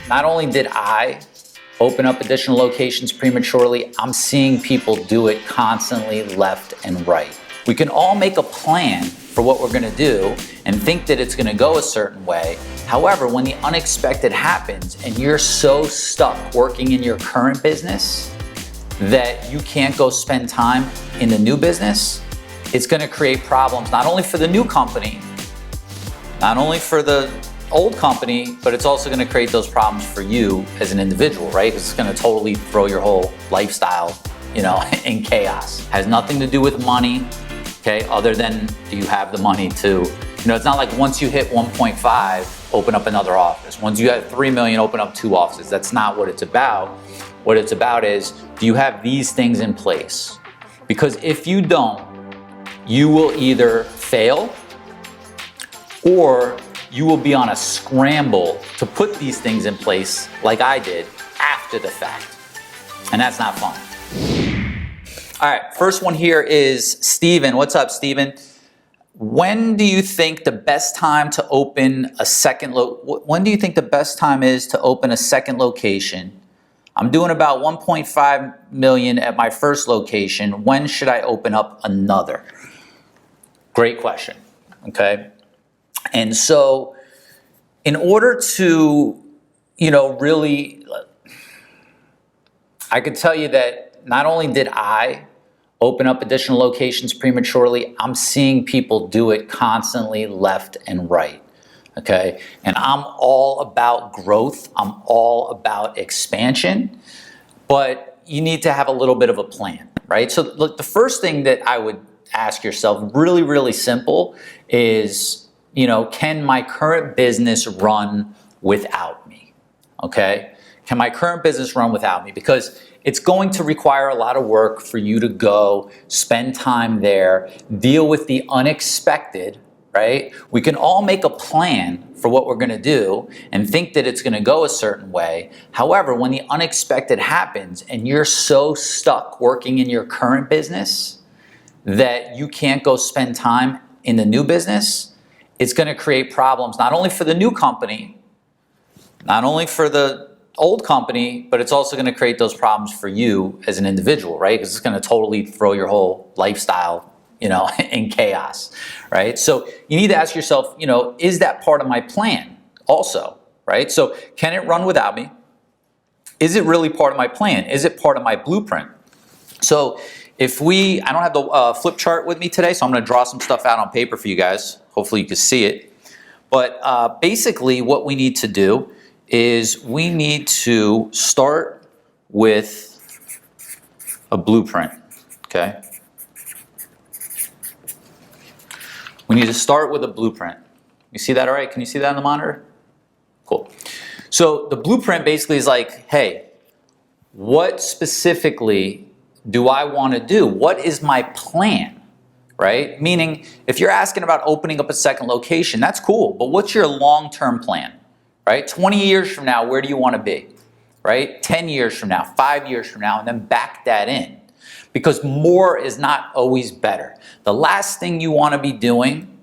not only did I open up additional locations prematurely, I'm seeing people do it constantly left and right. We can all make a plan for what we're gonna do and think that it's gonna go a certain way. However, when the unexpected happens and you're so stuck working in your current business that you can't go spend time in the new business, it's gonna create problems not only for the new company, not only for the old company, but it's also gonna create those problems for you as an individual, right? Because it's gonna totally throw your whole lifestyle, in chaos. Has nothing to do with money, okay? Other than, do you have the money to, it's not like once you hit 1.5, open up another office. Once you have 3 million, open up 2 offices. That's not what it's about. What it's about is, do you have these things in place? Because if you don't, you will either fail or you will be on a scramble to put these things in place like I did after the fact. And that's not fun. All right, first one here is Steven. What's up, Steven? When do you think the best time to open a second when do you think the best time is to open a second location? I'm doing about 1.5 million at my first location. When should I open up another? Great question, okay? And so in order to, really, I could tell you that not only did I open up additional locations prematurely, I'm seeing people do it constantly left and right, okay? And I'm all about growth. I'm all about expansion, but you need to have a little bit of a plan, right? So look, the first thing that I would ask yourself, really, really simple, is, can my current business run without me, okay? Can my current business run without me? Because it's going to require a lot of work for you to go spend time there, deal with the unexpected, right? We can all make a plan for what we're gonna do and think that it's gonna go a certain way. However, when the unexpected happens and you're so stuck working in your current business that you can't go spend time in the new business, it's gonna create problems not only for the new company, not only for the old company, but it's also gonna create those problems for you as an individual, right? Because it's gonna totally throw your whole lifestyle, in chaos, right? So you need to ask yourself, is that part of my plan also, right? So can it run without me? Is it really part of my plan? Is it part of my blueprint? So I don't have the flip chart with me today, so I'm gonna draw some stuff out on paper for you guys. Hopefully you can see it. But basically what we need to do is we need to start with a blueprint, okay? We need to start with a blueprint. You see that all right? Can you see that on the monitor? Cool. So the blueprint basically is like, hey, what specifically do I want to do? What is my plan, right? Meaning, if you're asking about opening up a second location, that's cool, but what's your long-term plan, right? 20 years from now, where do you want to be, right? 10 years from now, 5 years from now, and then back that in. Because more is not always better. The last thing you want to be doing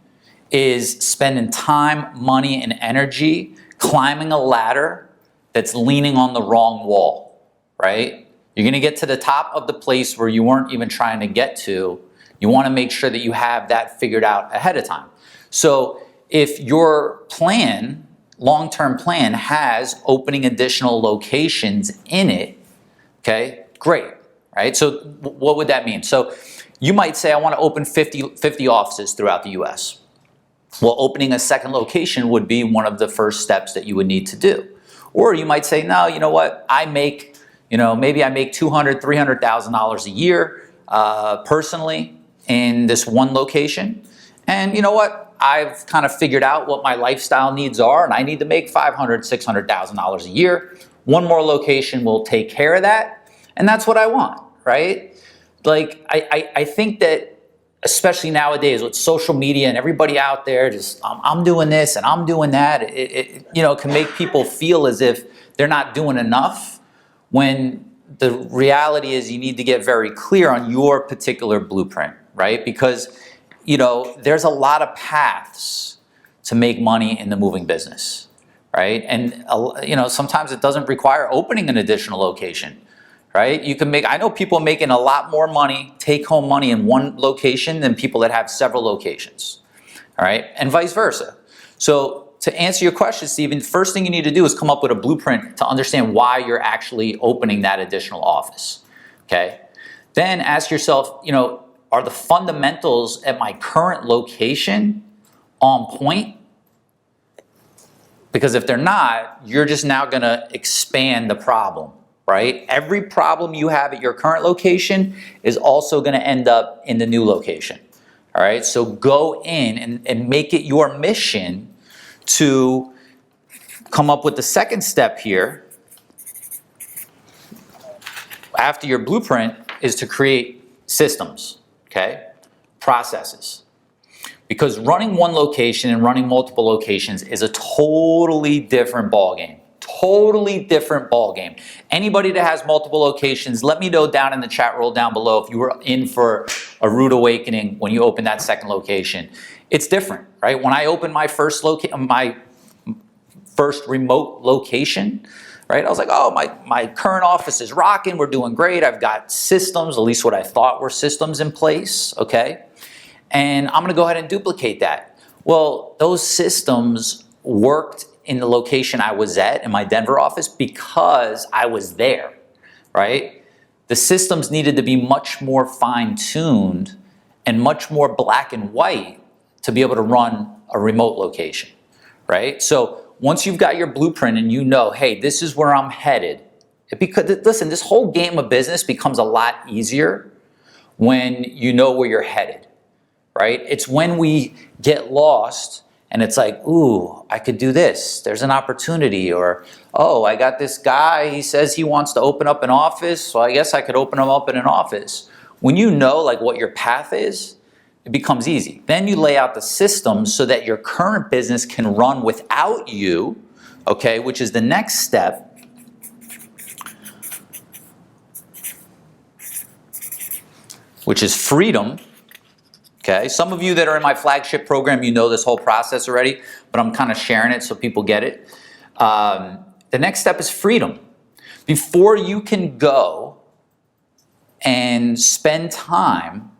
is spending time, money, and energy climbing a ladder that's leaning on the wrong wall, right? You're going to get to the top of the place where you weren't even trying to get to. You want to make sure that you have that figured out ahead of time. So if your plan, long-term plan, has opening additional locations in it, okay, great. Right? So what would that mean? So you might say, I want to open 50 offices throughout the US. Well, opening a second location would be one of the first steps that you would need to do. Or you might say, no, you know what? I make, maybe I make $200,000, $300,000 a year personally in this one location. And you know what? I've kind of figured out what my lifestyle needs are, and I need to make $500,000, $600,000 a year. One more location will take care of that, and that's what I want. Right? Like, I think that, especially nowadays with social media and everybody out there just, I'm doing this and I'm doing that, it can make people feel as if they're not doing enough, when the reality is you need to get very clear on your particular blueprint, right? Because, there's a lot of paths to make money in the moving business, right? And sometimes it doesn't require opening an additional location, right? You can I know people making a lot more money, take home money in one location than people that have several locations, all right? And vice versa. So to answer your question, Stephen, the first thing you need to do is come up with a blueprint to understand why you're actually opening that additional office, okay? Then ask yourself, are the fundamentals at my current location on point? Because if they're not, you're just now gonna expand the problem, right? Every problem you have at your current location is also gonna end up in the new location, all right? So go in and make it your mission to come up with the second step here after your blueprint is to create systems, okay? Processes. Because running one location and running multiple locations is a totally different ballgame. Totally different ballgame. Anybody that has multiple locations, let me know down in the chat roll down below if you were in for a rude awakening when you open that second location. It's different, right? When I opened my first remote location, right? I was like, oh, my current office is rocking. We're doing great. I've got systems, at least what I thought were systems in place, okay? And I'm gonna go ahead and duplicate that. Well, those systems worked in the location I was at in my Denver office because I was there, right? The systems needed to be much more fine-tuned and much more black and white to be able to run a remote location, right? So once you've got your blueprint and you know, hey, this is where I'm headed, listen, this whole game of business becomes a lot easier when you know where you're headed, right? It's when we get lost and it's like, ooh, I could do this. There's an opportunity. Or, oh, I got this guy, he says he wants to open up an office, so I guess I could open him up in an office. When you know like what your path is, it becomes easy. Then you lay out the systems so that your current business can run without you, okay, which is the next step. Which is freedom. Okay, some of you that are in my flagship program, you know this whole process already, but I'm kind of sharing it so people get it. The next step is freedom. Before you can go and spend time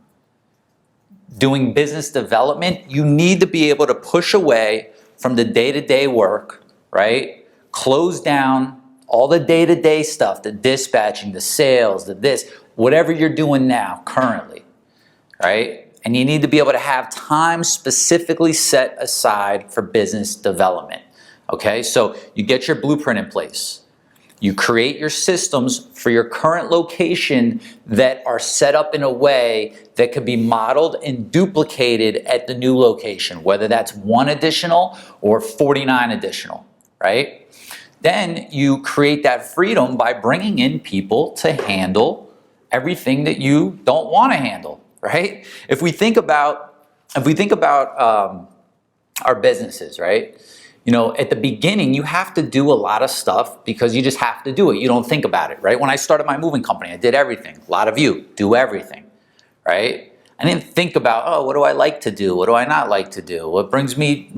doing business development, you need to be able to push away from the day-to-day work, right? Close down all the day-to-day stuff, the dispatching, the sales, the this, whatever you're doing now currently, right? And you need to be able to have time specifically set aside for business development, okay? So you get your blueprint in place. You create your systems for your current location that are set up in a way that could be modeled and duplicated at the new location, whether that's 1 additional or 49 additional, right? Then you create that freedom by bringing in people to handle everything that you don't want to handle, right? If we think about our businesses, right? You know, at the beginning, you have to do a lot of stuff because you just have to do it. You don't think about it, right? When I started my moving company, I did everything. A lot of you do everything, right? I didn't think about, oh, what do I like to do? What do I not like to do? What brings me,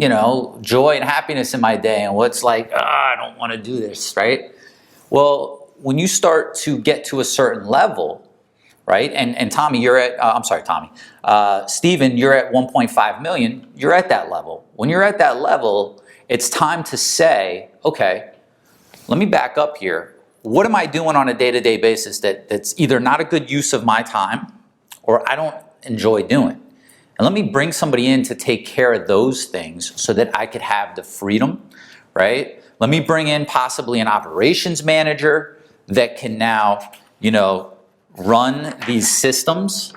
joy and happiness in my day? And what's like, I don't want to do this, right? Well, when you start to get to a certain level, right? And Tommy, you're at, Stephen, you're at 1.5 million. You're at that level. When you're at that level, it's time to say, okay, let me back up here. What am I doing on a day-to-day basis that's either not a good use of my time or I don't enjoy doing? And let me bring somebody in to take care of those things so that I could have the freedom, right? Let me bring in possibly an operations manager that can now, run these systems,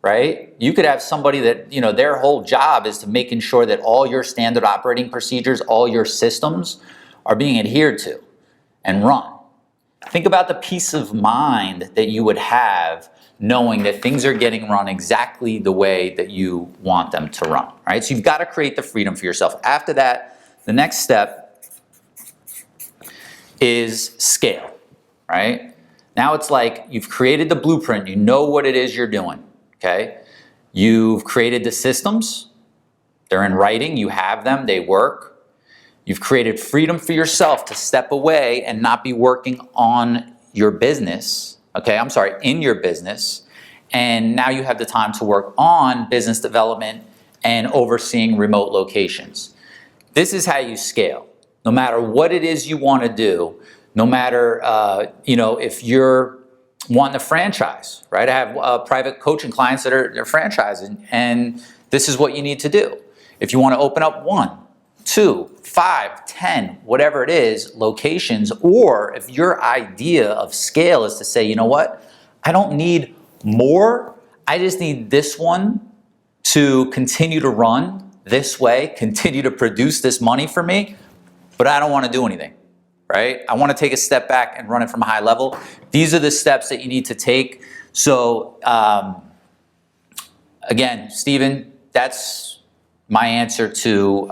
right? You could have somebody that, their whole job is to making sure that all your standard operating procedures, all your systems are being adhered to and run. Think about the peace of mind that you would have knowing that things are getting run exactly the way that you want them to run, right? So you've got to create the freedom for yourself. After that, the next step is scale, right? Now it's like you've created the blueprint, you know what it is you're doing, okay? You've created the systems, they're in writing, you have them, they work. You've created freedom for yourself to step away and not be working on your business, in your business. And now you have the time to work on business development and overseeing remote locations. This is how you scale. No matter what it is you want to do, no matter, if you're wanting a franchise, right? I have private coaching clients that are franchising, and this is what you need to do. If you want to open up 1, 2, 5, 10, whatever it is, locations, or if your idea of scale is to say, you know what, I don't need more, I just need this one to continue to run this way, continue to produce this money for me, but I don't want to do anything, right? I want to take a step back and run it from a high level. These are the steps that you need to take. So again, Stephen, that's my answer to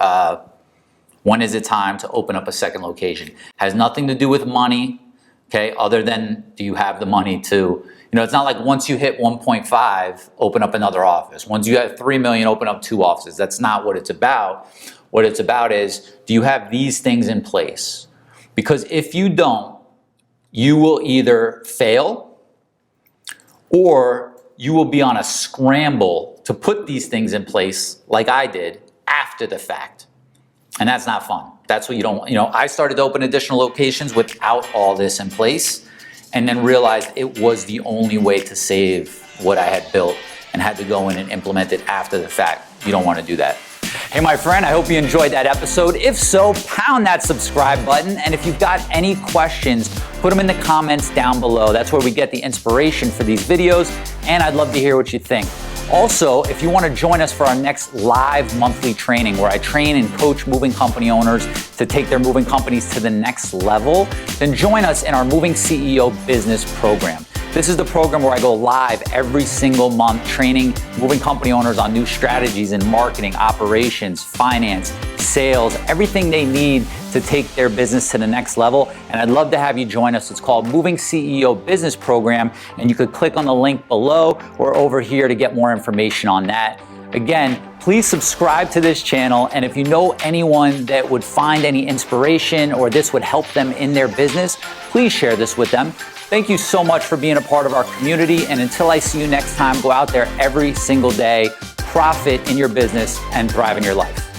when is it time to open up a second location. Has nothing to do with money, okay, other than do you have the money to, it's not like once you hit 1.5, open up another office. Once you have 3 million, open up 2 offices. That's not what it's about. What it's about is, do you have these things in place? Because if you don't, you will either fail or you will be on a scramble to put these things in place like I did after the fact. And that's not fun. That's what you don't, I started to open additional locations without all this in place, and then realized it was the only way to save what I had built and had to go in and implement it after the fact. You don't want to do that. Hey, my friend, I hope you enjoyed that episode. If so, pound that subscribe button. And if you've got any questions, put them in the comments down below. That's where we get the inspiration for these videos, and I'd love to hear what you think. Also, if you want to join us for our next live monthly training where I train and coach moving company owners to take their moving companies to the next level, then join us in our Moving CEO Business Program. This is the program where I go live every single month training moving company owners on new strategies in marketing, operations, finance, sales, everything they need to take their business to the next level. And I'd love to have you join us. It's called Moving CEO Business Program, and you could click on the link below or over here to get more information on that. Again, please subscribe to this channel, and if you know anyone that would find any inspiration or this would help them in their business, please share this with them. Thank you so much for being a part of our community, and until I see you next time, go out there every single day, profit in your business, and thrive in your life.